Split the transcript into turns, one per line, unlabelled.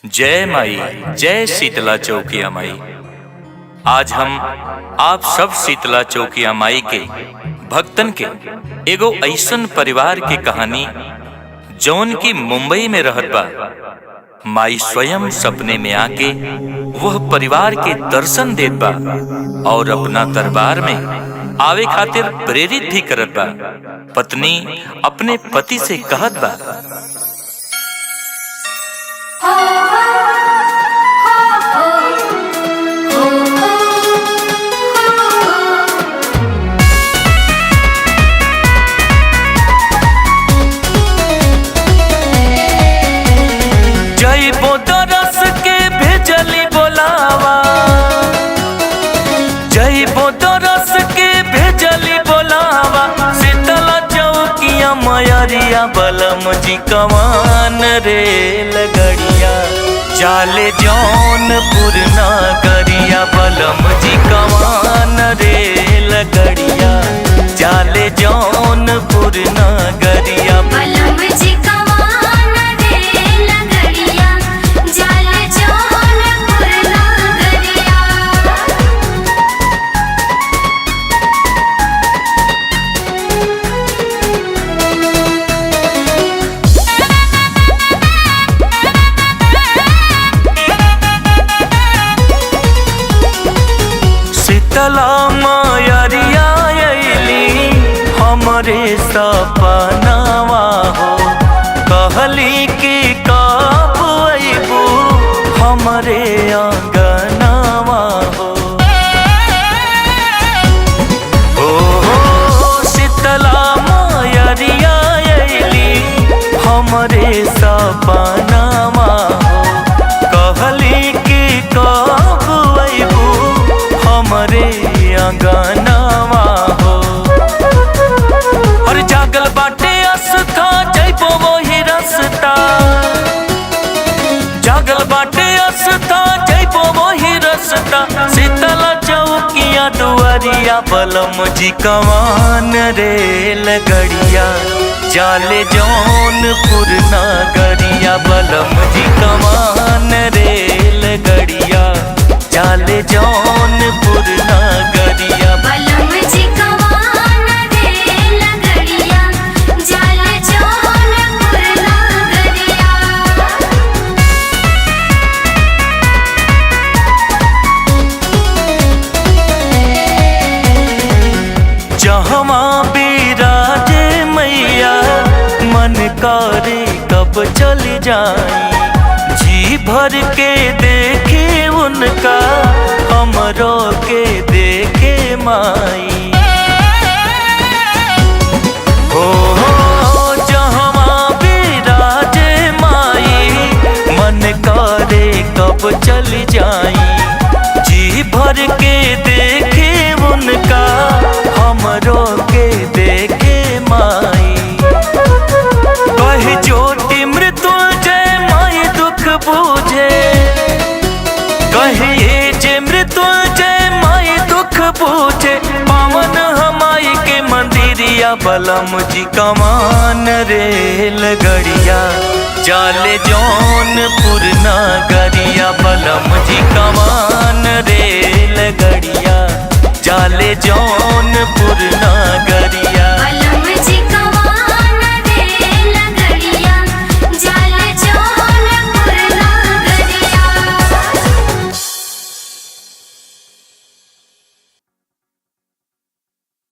जय माई, जय शीतला चौकिया माई। आज हम आप सब शीतला चौकिया माई के भक्तन के एगो ऐसन परिवार के कहानी जौन की मुंबई में रहत बा। माई स्वयं सपने में आके वह परिवार के दर्शन देत बा और अपना दरबार में आवे खातिर प्रेरित भी करत बा। पत्नी अपने पति से कहत बा, जइबो दरस के भेजली बोलावा, जइबो दरस के भेजली बोलावा। शीतला चौकिया मयरिया बलम जी कमान रे लगड़िया, जाले जौनपुर नगरिया बलम जी कमान रे लगड़िया, जाले जौनपुर नगरिया
बलम जी कमान रे लगड़िया, जाले जौनपुर नगरिया।
शीतला मयरिया अइली हमरे सपनावा हो, कहली कि कब अइबू हमरे अंगनावा हो। ओ शीतला मयरिया अइली हमरे सपनावा हो, कहली कि कब अइबू हमरे अंगनावा हो। और जागल बाटे आस्था जइबो वही रास्ता, जागल बाटे आस्था जइबो वही रास्ता। शीतला चौकिया दुआरिया बलम जी कमान रे लगड़िया, जाले जौनपुर नगरिया बलम जी कमान रे लगड़िया, जाले जौनपुर नगरिया।
बलम जी कमान रे लगड़िया, जाले जौनपुर नगरिया।
जहवा बिराजे मैया मन करे कब चल जाई, जी भर के देखे उनका हमरो के देखे माई। हो जहवा बिराजे माई मन करे कब चल जाई, जी भर के देखे उनका हमरो के देखे माई। कहे ज्योति मृत्युंजय माई दुख बूझे, कहे जे मृत्युंजय माई दुख बूझे। पावन हमाई के मंदिरिया बलम जी कमान रे लगड़िया, जाले जौनपुर नगरिया बलम जी कमान रे लगड़िया, जाले जौनपुर नगरिया।